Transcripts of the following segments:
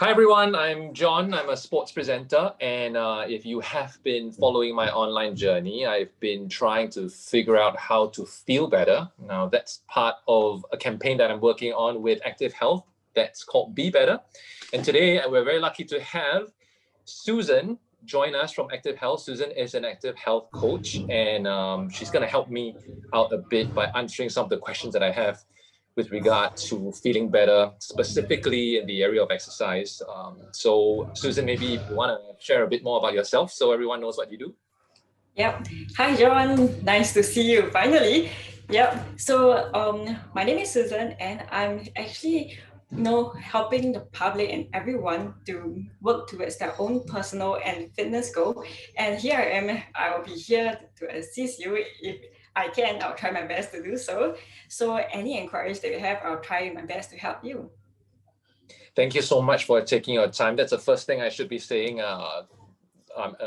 Hi everyone, I'm John. I'm a sports presenter, and if you have been following my online journey, I've been trying to figure out how to feel better. Now, that's part of a campaign that I'm working on with Active Health that's called Be Better. And today, we're very lucky to have Susan join us from Active Health. Susan is an Active Health coach, and she's going to help me out a bit by answering some of the questions that I have with regard to feeling better, specifically in the area of exercise. So Susan, maybe if you want to share a bit more about yourself so everyone knows what you do. Yep. Hi, John. Nice to see you finally. Yep. So my name is Susan, and I'm actually helping the public and everyone to work towards their own personal and fitness goal. And here I am. I will be here to assist you if I can. I'll try my best to do so. So any inquiries that you have, I'll try my best to help you. Thank you so much for taking your time. That's the first thing I should be saying.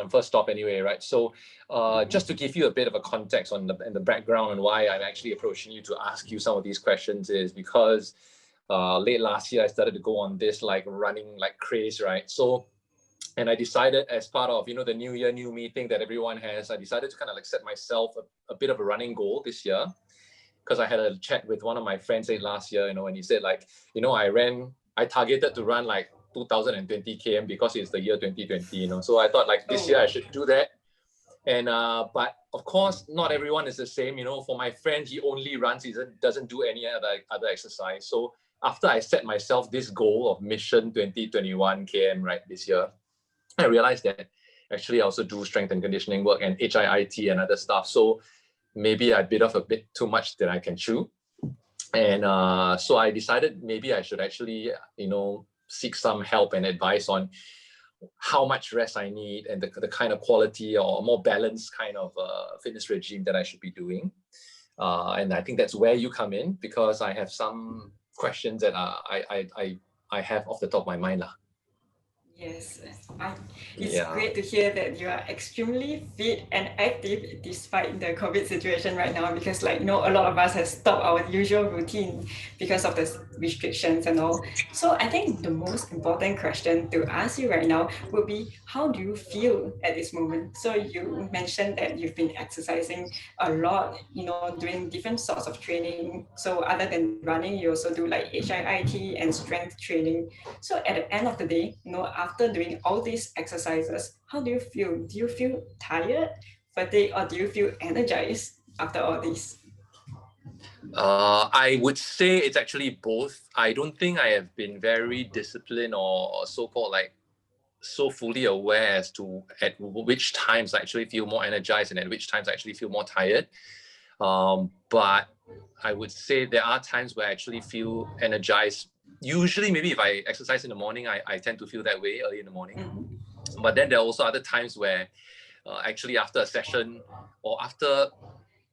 First stop anyway, right? So just to give you a bit of a context on the background and why I'm actually approaching you to ask you some of these questions is because late last year I started to go on this running craze, right? So, and I decided as part of the New Year, New Me thing that everyone has, I decided to kind of set myself a bit of a running goal this year, because I had a chat with one of my friends last year, and he said I targeted to run 2020 km because it's the year 2020, so I thought this year I should do that. And but of course not everyone is the same. For my friend, he only runs, he doesn't do any other exercise. So after I set myself this goal of mission 2021 km right this year, I realized that actually I also do strength and conditioning work and HIIT and other stuff. So maybe I bit off a bit too much that I can chew. And so I decided maybe I should actually seek some help and advice on how much rest I need and the kind of quality or more balanced kind of fitness regime that I should be doing. And I think that's where you come in, because I have some questions that I have off the top of my mind. Yes, it's great to hear that you are extremely fit and active despite the COVID situation right now, because a lot of us have stopped our usual routine because of the restrictions and all. So I think the most important question to ask you right now would be, how do you feel at this moment? So you mentioned that you've been exercising a lot, doing different sorts of training. So other than running, you also do HIIT and strength training. So at the end of the day, after doing all these exercises, how do you feel? Do you feel tired, fatigued, or do you feel energized after all this? I would say it's actually both. I don't think I have been very disciplined or so-called so fully aware as to at which times I actually feel more energized and at which times I actually feel more tired. But I would say there are times where I actually feel energized. Usually, maybe if I exercise in the morning, I tend to feel that way early in the morning. Mm-hmm. But then there are also other times where actually after a session, or after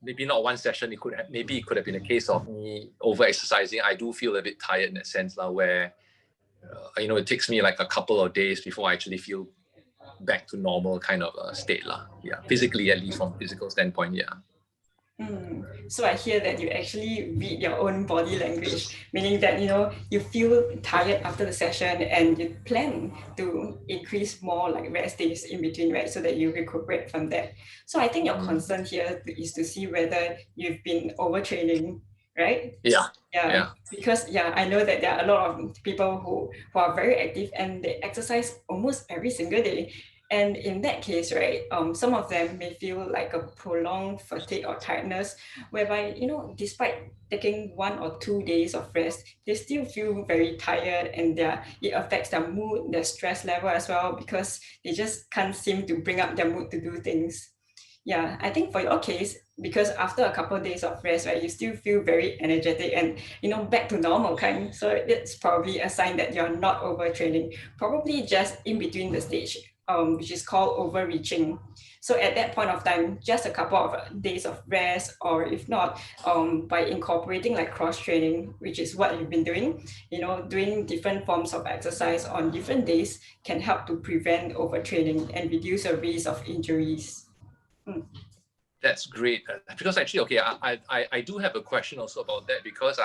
maybe not one session, it could have been a case of me over exercising. I do feel a bit tired in that sense where it takes me a couple of days before I actually feel back to normal kind of state physically, at least from physical standpoint. So I hear that you actually read your own body language, meaning that you feel tired after the session and you plan to increase more rest days in between, right, so that you recuperate from that. So I think your concern here is to see whether you've been overtraining, right? Yeah. Because I know that there are a lot of people who are very active and they exercise almost every single day. And in that case, right, some of them may feel like a prolonged fatigue or tiredness, whereby, despite taking 1 or 2 days of rest, they still feel very tired, and it affects their mood, their stress level as well, because they just can't seem to bring up their mood to do things. Yeah, I think for your case, because after a couple of days of rest, right, you still feel very energetic and, back to normal kind. So it's probably a sign that you're not overtraining, probably just in between the stage, which is called overreaching. So at that point of time, just a couple of days of rest, or if not, by incorporating cross training, which is what you've been doing, doing different forms of exercise on different days can help to prevent overtraining and reduce the risk of injuries. That's great, because actually, I do have a question also about that, because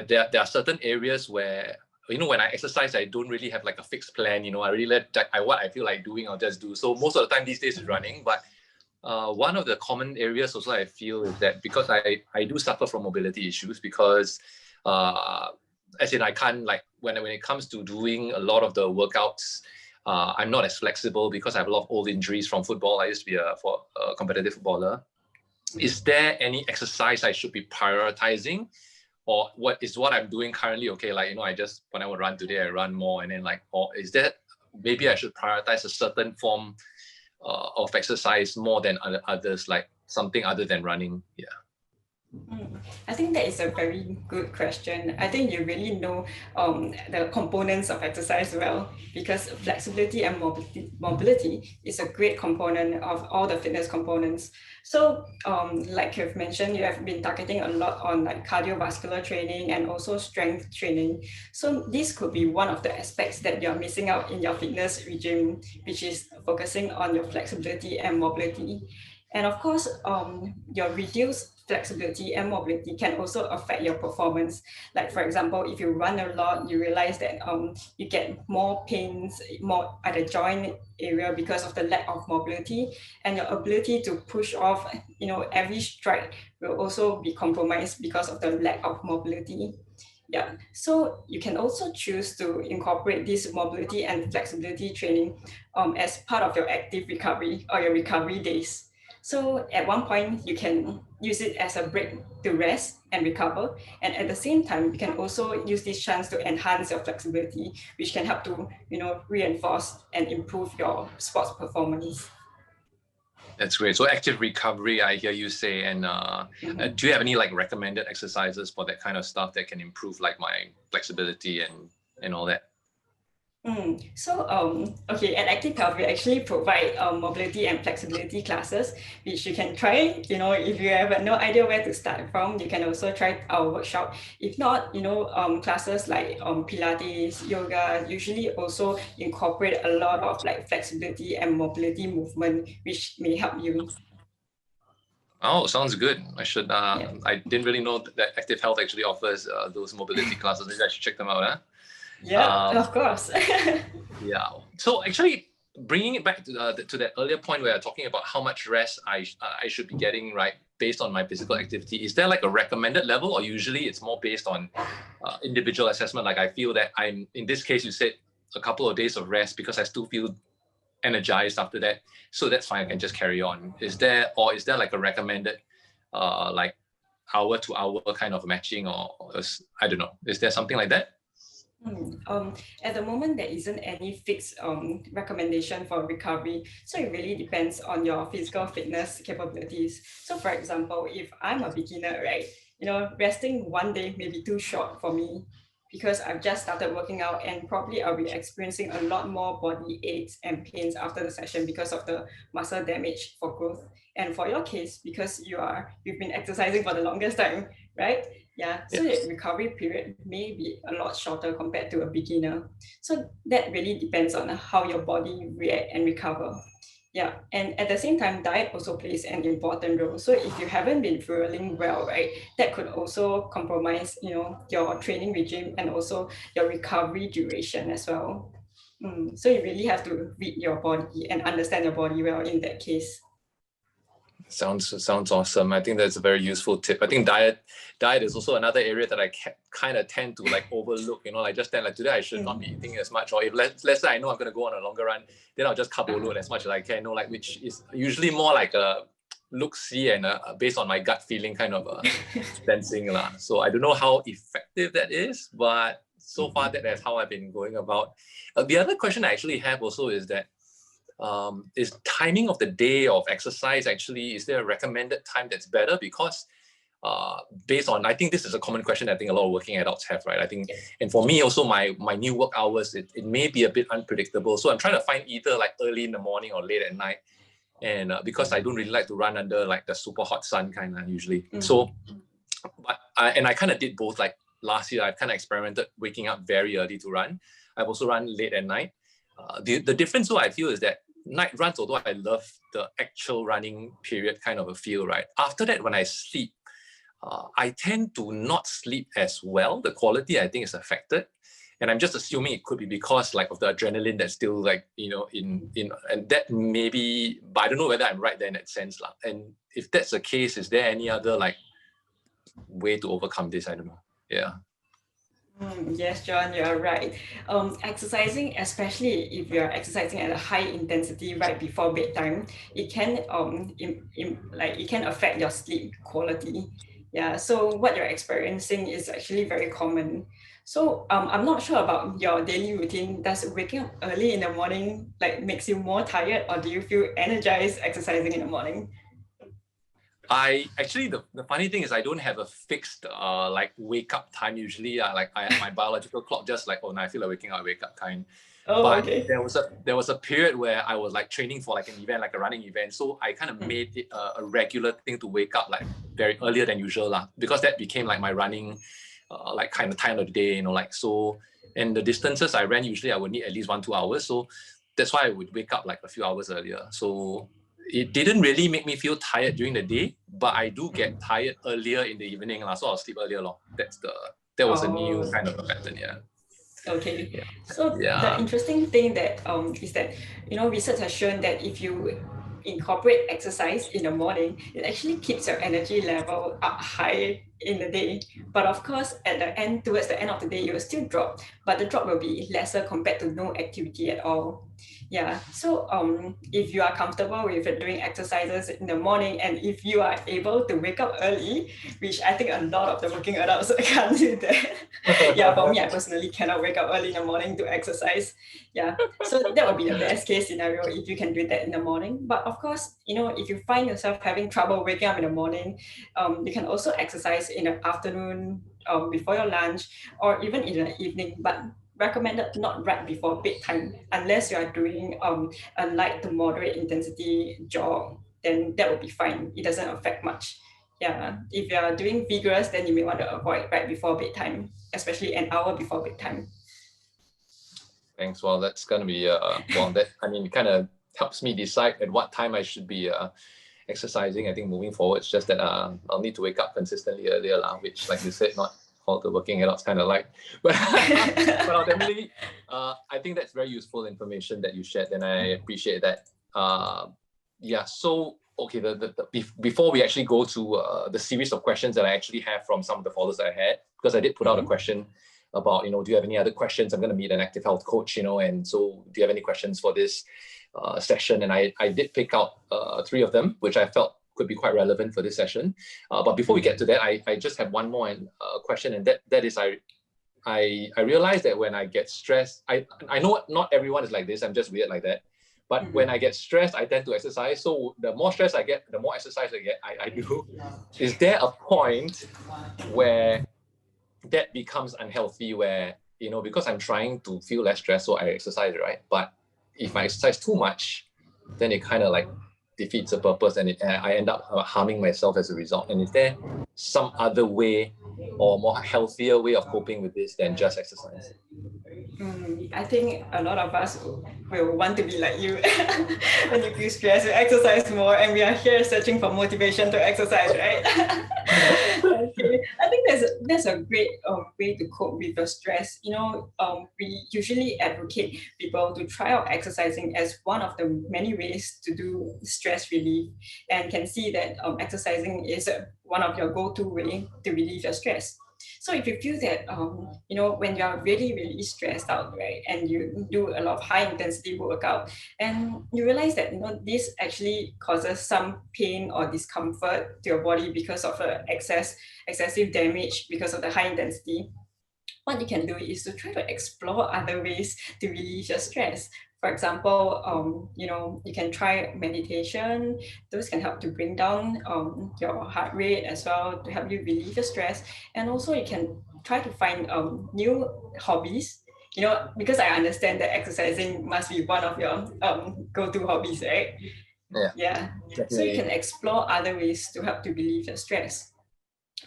there are certain areas where when I exercise, I don't really have like a fixed plan. I really what I feel like doing, I'll just do. So most of the time these days is running. But one of the common areas also I feel is that because I do suffer from mobility issues, because as in I can't, like when it comes to doing a lot of the workouts, I'm not as flexible because I have a lot of old injuries from football. I used to be a competitive footballer. Is there any exercise I should be prioritizing? Or what I'm doing currently okay? Like, I just, when I would run today, I run more. And then like, or is that maybe I should prioritize a certain form of exercise more than others, like something other than running? Yeah. I think that is a very good question. I think you really know the components of exercise well, because flexibility and mobility is a great component of all the fitness components. So like you've mentioned, you have been targeting a lot on like cardiovascular training and also strength training. So this could be one of the aspects that you're missing out in your fitness regime, which is focusing on your flexibility and mobility. And of course, your reduced flexibility and mobility can also affect your performance. Like for example, if you run a lot, you realize that you get more pains more at the joint area because of the lack of mobility, and your ability to push off, every strike will also be compromised because of the lack of mobility. Yeah, so you can also choose to incorporate this mobility and flexibility training as part of your active recovery or your recovery days. So at one point, you can use it as a break to rest and recover. And at the same time, you can also use this chance to enhance your flexibility, which can help to, reinforce and improve your sports performance. That's great. So active recovery, I hear you say. And do you have any like recommended exercises for that kind of stuff that can improve like my flexibility and all that? So, okay, at ActiveSG, we actually provide mobility and flexibility classes, which you can try. If you have no idea where to start from, you can also try our workshop. If not, classes like Pilates, yoga usually also incorporate a lot of like flexibility and mobility movement, which may help you. Oh, sounds good. I should. Yeah. I didn't really know that Active Health actually offers those mobility classes. Maybe I should check them out. Huh? Yeah, of course. Yeah. So actually, bringing it back to that earlier point where I'm talking about how much rest I should be getting, right, based on my physical activity. Is there like a recommended level, or usually it's more based on individual assessment? Like I feel that I'm, in this case, you said a couple of days of rest because I still feel energized after that, so that's fine, I can just carry on. Is there like a recommended like hour to hour kind of matching, or I don't know, is there something like that? At the moment, there isn't any fixed recommendation for recovery. So it really depends on your physical fitness capabilities. So for example, if I'm a beginner, right, resting one day may be too short for me because I've just started working out, and probably I'll be experiencing a lot more body aches and pains after the session because of the muscle damage for growth. And for your case, because you've been exercising for the longest time, right? Yeah, so the recovery period may be a lot shorter compared to a beginner. So that really depends on how your body react and recover. Yeah, and at the same time, diet also plays an important role. So if you haven't been fueling well, right, that could also compromise, your training regime and also your recovery duration as well. So you really have to read your body and understand your body well in that case. Sounds awesome. I think that's a very useful tip. I think diet is also another area that I kind of tend to like overlook. Like just then, like today I should not be eating as much, or if let's say I know I'm going to go on a longer run, then I'll just carbo load as much as I can. Like which is usually more like a look-see and based on my gut feeling kind of sensing lah. So I don't know how effective that is, but so far that's how I've been going about. The other question I actually have also is that. Is timing of the day of exercise actually, is there a recommended time that's better? Because based on, I think this is a common question I think a lot of working adults have, right? I think, and for me also, my new work hours, it may be a bit unpredictable. So I'm trying to find either like early in the morning or late at night. And because I don't really like to run under like the super hot sun kind of usually. So, but I kind of did both. Like last year, I've kind of experimented waking up very early to run. I've also run late at night. The difference though I feel is that night runs, although I love the actual running period kind of a feel, right? After that, when I sleep, I tend to not sleep as well. The quality I think is affected. And I'm just assuming it could be because like of the adrenaline that's still like, in and that maybe, but I don't know whether I'm right there in that sense. And if that's the case, is there any other like way to overcome this? I don't know. Yeah. Yes, John, you're right. Exercising, especially if you're exercising at a high intensity right before bedtime, it can it can affect your sleep quality. Yeah, so what you're experiencing is actually very common. So I'm not sure about your daily routine. Does waking up early in the morning like makes you more tired, or do you feel energized exercising in the morning? I actually, the funny thing is I don't have a fixed like wake up time usually. My biological clock just like, oh, now I feel like waking up, I wake up kind. Oh, But okay. there was a period where I was like training for like an event, like a running event. So I kind of made it a regular thing to wake up like very earlier than usual because that became like my running like kind of time of the day, like so. And the distances I ran usually I would need at least 1-2 hours. So that's why I would wake up like a few hours earlier. So it didn't really make me feel tired during the day, but I do get tired earlier in the evening, so I'll sleep earlier. That was a new kind of a pattern, yeah. Okay. Yeah. So the interesting thing that is that research has shown that if you incorporate exercise in the morning, it actually keeps your energy level up high in the day. But of course, towards the end of the day, it will still drop, but the drop will be lesser compared to no activity at all. Yeah. So if you are comfortable with doing exercises in the morning, and if you are able to wake up early, which I think a lot of the working adults can't do that. Yeah, for me, I personally cannot wake up early in the morning to exercise. Yeah, so that would be the best case scenario if you can do that in the morning. But of course, if you find yourself having trouble waking up in the morning, you can also exercise in the afternoon before your lunch, or even in the evening, but recommended not right before bedtime unless you are doing a light to moderate intensity jog. Then that will be fine. It doesn't affect much. Yeah, if you are doing vigorous, then you may want to avoid right before bedtime, especially an hour before bedtime. Thanks. Well, that's gonna be it kind of helps me decide at what time I should be exercising. I think moving forward, it's just that I'll need to wake up consistently earlier, which, like you said, not all the working adults kind of like. But I'll definitely. I think that's very useful information that you shared, and I appreciate that. Yeah. So. Okay, before we actually go to the series of questions that I actually have from some of the followers that I had, because I did put out a question about, do you have any other questions? I'm going to meet an active health coach, and so do you have any questions for this session? And I did pick out 3 of them, which I felt could be quite relevant for this session. But before we get to that, I just have one more question, and that is I realize that when I get stressed, I know not everyone is like this, I'm just weird like that. But when I get stressed, I tend to exercise. So the more stress I get, the more exercise I do. Is there a point where that becomes unhealthy, where, because I'm trying to feel less stressed, so I exercise, right? But if I exercise too much, then it kind of like defeats the purpose, and I end up harming myself as a result. And is there some other way or more healthier way of coping with this than just exercise? I think a lot of us will want to be like you. When you feel stressed, you exercise more, and we are here searching for motivation to exercise, right? Okay. I think that's a great way to cope with the stress. We usually advocate people to try out exercising as one of the many ways to do stress relief, and can see that exercising is one of your go-to way to relieve your stress. So if you feel that, when you're really, really stressed out, right, and you do a lot of high intensity workout, and you realize that, this actually causes some pain or discomfort to your body because of excessive damage because of the high intensity, what you can do is to try to explore other ways to relieve your stress. For example, you can try meditation. Those can help to bring down your heart rate as well, to help you relieve your stress. And also you can try to find new hobbies, because I understand that exercising must be one of your go-to hobbies, right? Yeah. So you can explore other ways to help to relieve your stress.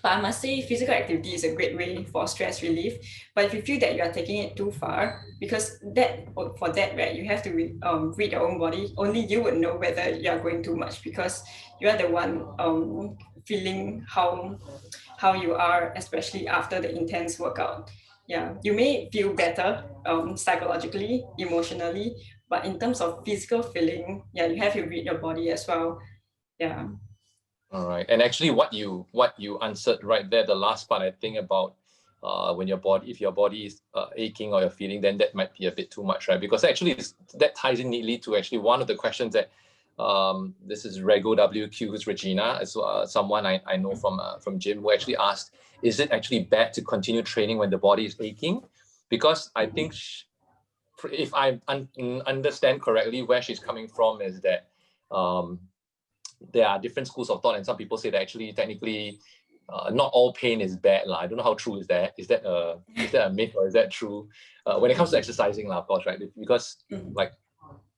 But I must say, physical activity is a great way for stress relief. But if you feel that you are taking it too far, because for that, right, you have to read your own body. Only you would know whether you are going too much, because you are the one feeling how you are, especially after the intense workout. Yeah, you may feel better psychologically, emotionally, but in terms of physical feeling, yeah, you have to read your body as well. Yeah. All right. And actually what you answered right there, the last part, I think about when your body, if your body is aching or you're feeling, then that might be a bit too much, right? Because actually that ties in neatly to actually one of the questions that this is Rego WQ, who's Regina, as someone I know from gym, who actually asked, is it actually bad to continue training when the body is aching? Because I think if I understand correctly, where she's coming from is that there are different schools of thought, and some people say that actually technically not all pain is bad. I don't know how true is that. Is that a myth or is that true? When it comes to exercising, of course, right? Because like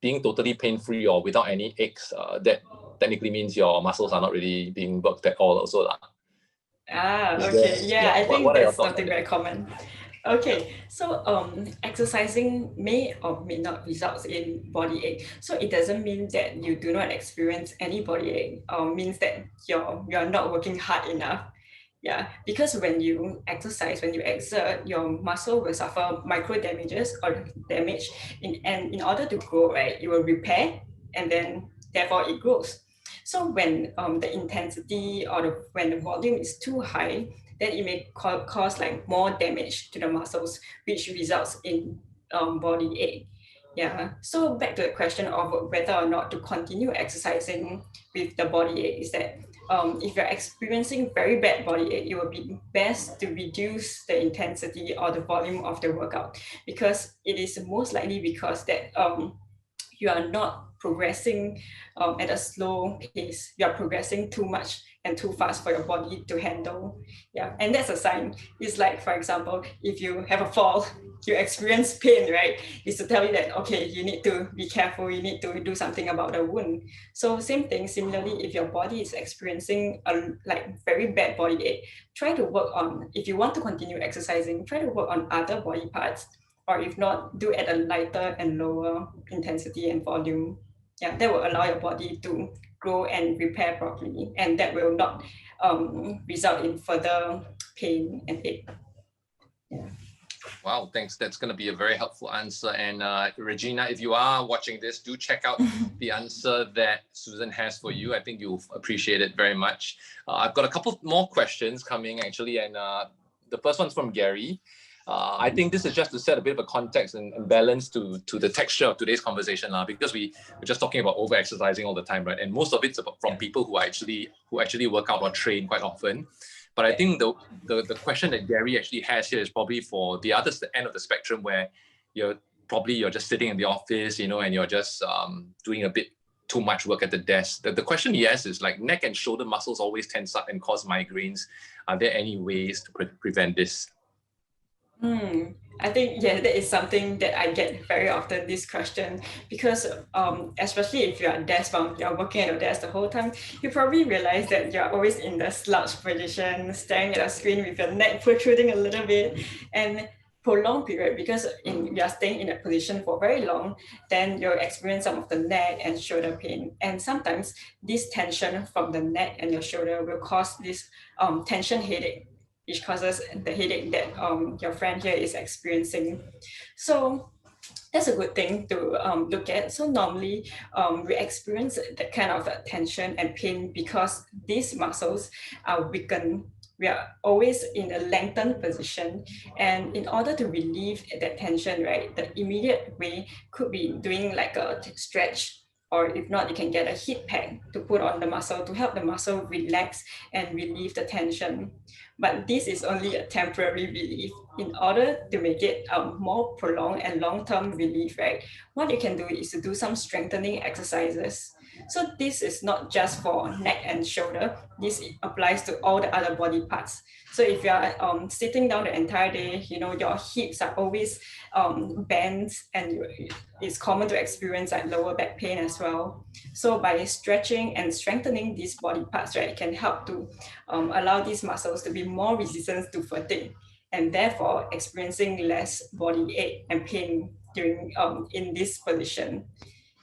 being totally pain-free or without any aches, that technically means your muscles are not really being worked at all also. Okay. Yeah, I think What are your that's thoughts on something that? very common. Okay, so exercising may or may not result in body ache. So it doesn't mean that you do not experience any body ache. Means that you're not working hard enough. Yeah, because when you exercise, when you exert, your muscle will suffer micro damages or damage. And in order to grow, right, it will repair, and then therefore it grows. So when the intensity or when the volume is too high, then it may cause like more damage to the muscles, which results in body ache. Yeah. So back to the question of whether or not to continue exercising with the body ache is that if you're experiencing very bad body ache, it will be best to reduce the intensity or the volume of the workout, because it is most likely because that you are not progressing at a slow pace. You are progressing too much and too fast for your body to handle. Yeah, and that's a sign. It's like, for example, if you have a fall, you experience pain, right? It's to tell you that, okay, you need to be careful, you need to do something about the wound. So same thing, similarly, if your body is experiencing a like very bad body ache, try to work on, if you want to continue exercising, try to work on other body parts, or if not, do at a lighter and lower intensity and volume. Yeah, that will allow your body to grow and repair properly, and that will not result in further pain and ache. Yeah. Wow, thanks. That's going to be a very helpful answer. And Regina, if you are watching this, do check out the answer that Susan has for you. I think you'll appreciate it very much. I've got a couple more questions coming actually, and the first one's from Gary. I think this is just to set a bit of a context and balance to the texture of today's conversation, because we're just talking about over exercising all the time, right? And most of it's from people who actually work out or train quite often. But I think the question that Gary actually has here is probably for the other end of the spectrum, where you're just sitting in the office, and you're just doing a bit too much work at the desk. The question he has is like, neck and shoulder muscles always tense up and cause migraines. Are there any ways to prevent this? I think, yeah, that is something that I get very often, this question, because especially if you're desk bound, you're working at your desk the whole time, you probably realize that you're always in the slouch position, staring at a screen with your neck protruding a little bit, and prolonged period, because you are staying in that position for very long, then you'll experience some of the neck and shoulder pain. And sometimes this tension from the neck and your shoulder will cause this tension headache, which causes the headache that your friend here is experiencing. So that's a good thing to look at. So normally we experience that kind of tension and pain because these muscles are weakened. We are always in a lengthened position, and in order to relieve that tension, right, the immediate way could be doing like a stretch, or if not, you can get a heat pack to put on the muscle to help the muscle relax and relieve the tension. But this is only a temporary relief. In order to make it more prolonged and long-term relief, right, what you can do is to do some strengthening exercises. So this is not just for neck and shoulder. This applies to all the other body parts. So if you are sitting down the entire day, your hips are always bent, and it's common to experience like lower back pain as well. So by stretching and strengthening these body parts, right, it can help to allow these muscles to be more resistant to fatigue, and therefore experiencing less body ache and pain during in this position.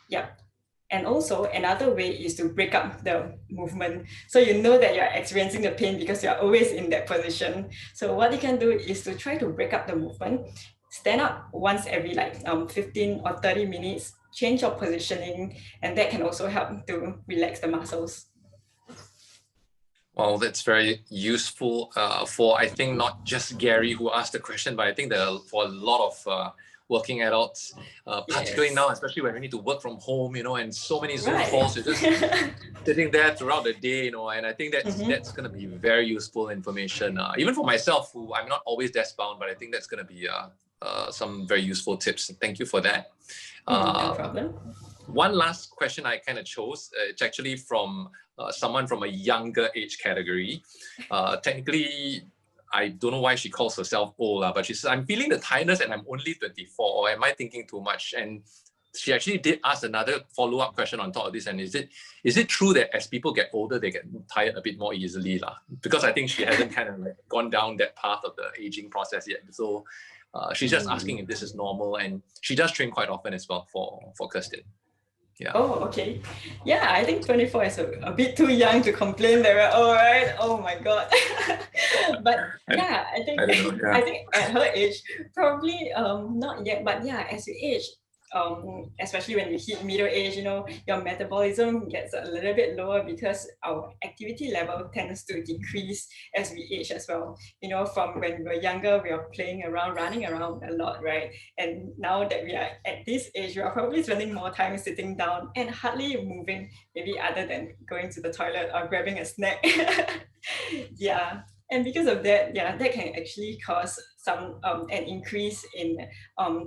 Yeah. And also another way is to break up the movement. So you know that you're experiencing the pain because you're always in that position. So what you can do is to try to break up the movement, stand up once every 15 or 30 minutes, change your positioning, and that can also help to relax the muscles. Well, that's very useful for, I think, not just Gary who asked the question, but I think for a lot of working adults, particularly now, especially when we need to work from home, and so many Zoom calls, you're just sitting there throughout the day, and I think that's going to be very useful information, even for myself, who I'm not always desk bound, but I think that's going to be some very useful tips. Thank you for that. No problem. One last question I kind of chose, it's actually from someone from a younger age category. Technically, I don't know why she calls herself old, but she says, I'm feeling the tiredness and I'm only 24, or am I thinking too much? And she actually did ask another follow-up question on top of this, and is it true that as people get older, they get tired a bit more easily? Because I think she hasn't kind of gone down that path of the aging process yet. So she's just asking if this is normal, and she does train quite often as well for Kirsten. Yeah. Oh, okay. Yeah, I think 24 is a bit too young to complain that we're all right. Oh my God. But yeah, I think at her age, probably not yet, but yeah, as you age, especially when you hit middle age, your metabolism gets a little bit lower because our activity level tends to decrease as we age as well. From when we were younger, we are playing around, running around a lot, right? And now that we are at this age, we are probably spending more time sitting down and hardly moving, maybe other than going to the toilet or grabbing a snack. Yeah. And because of that, that can actually cause some an increase in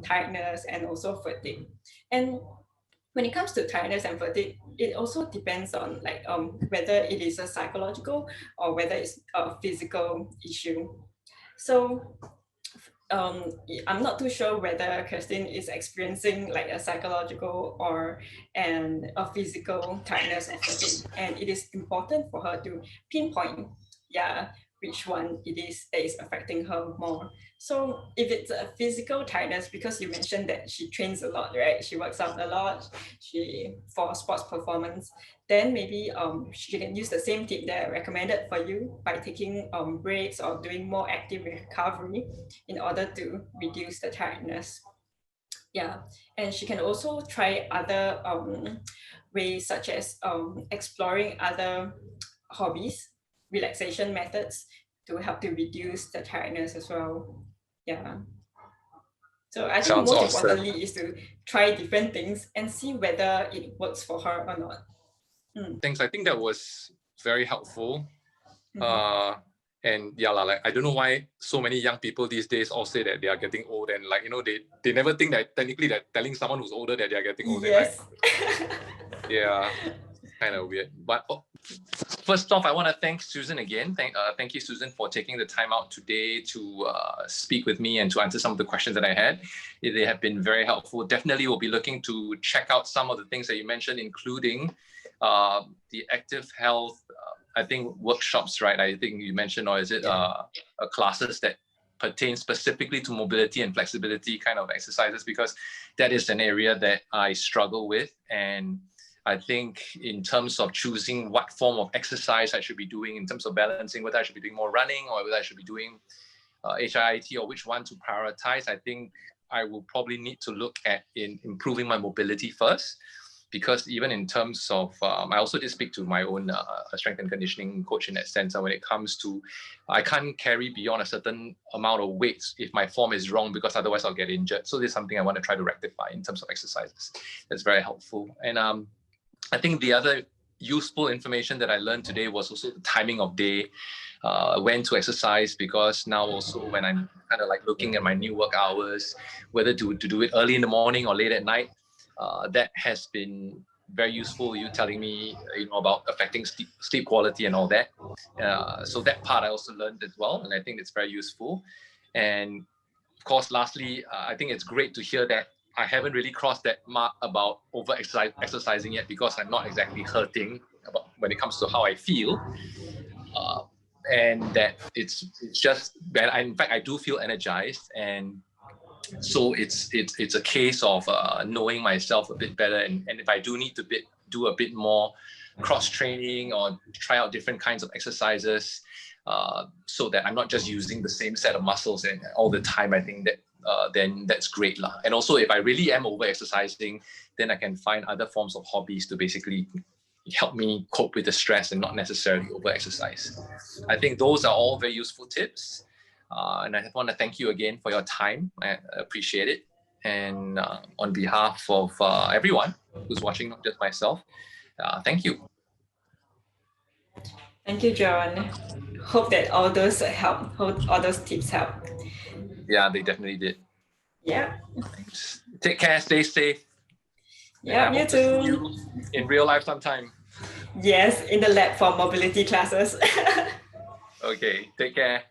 tiredness and also fatigue. And when it comes to tiredness and fatigue, it also depends on whether it is a psychological or whether it's a physical issue. So I'm not too sure whether Kirsten is experiencing a psychological or a physical tiredness or fatigue, and it is important for her to pinpoint which one it is that is affecting her more. So if it's a physical tiredness, because you mentioned that she trains a lot, right? She works out a lot, for sports performance, then maybe she can use the same tip that I recommended for you by taking breaks or doing more active recovery in order to reduce the tiredness. Yeah, and she can also try other ways, such as exploring other hobbies, relaxation methods to help to reduce the tiredness as well. Yeah. So I think most importantly is to try different things and see whether it works for her or not. Thanks. I think that was very helpful. And I don't know why so many young people these days all say that they are getting old, and they never think that technically they're telling someone who's older that they are getting older. Yes. Yeah, kind of weird. But first off, I want to thank Susan again. Thank you, Susan, for taking the time out today to speak with me and to answer some of the questions that I had. They have been very helpful. Definitely will be looking to check out some of the things that you mentioned, including the active health, I think workshops, right? I think you mentioned, or is it classes that pertain specifically to mobility and flexibility kind of exercises, because that is an area that I struggle with. And I think in terms of choosing what form of exercise I should be doing, in terms of balancing whether I should be doing more running or whether I should be doing HIIT or which one to prioritize, I think I will probably need to look at in improving my mobility first. Because even in terms of, I also did speak to my own strength and conditioning coach in that sense. When it comes to, I can't carry beyond a certain amount of weight if my form is wrong, because otherwise I'll get injured. So this is something I want to try to rectify in terms of exercises. That's very helpful. And I think the other useful information that I learned today was also the timing of day, when to exercise, because now also when I'm kind of looking at my new work hours, whether to do it early in the morning or late at night, that has been very useful. You telling me, about affecting sleep quality and all that. So that part I also learned as well, and I think it's very useful. And of course, lastly, I think it's great to hear that I haven't really crossed that mark about exercising yet, because I'm not exactly hurting when it comes to how I feel. And that it's just that in fact I do feel energized, and so it's a case of knowing myself a bit better, and if I do need to do a bit more cross training or try out different kinds of exercises, so that I'm not just using the same set of muscles and all the time, I think that then that's great lah. And also, if I really am over exercising, then I can find other forms of hobbies to basically help me cope with the stress and not necessarily over exercise. I think those are all very useful tips. And I want to thank you again for your time. I appreciate it. And on behalf of everyone who's watching, not just myself, thank you. Thank you, John. Hope that all those help. Hope all those tips help. Yeah, they definitely did. Yeah. Thanks. Take care. Stay safe. Yeah, you too. See you in real life sometime. Yes, in the lab for mobility classes. Okay. Take care.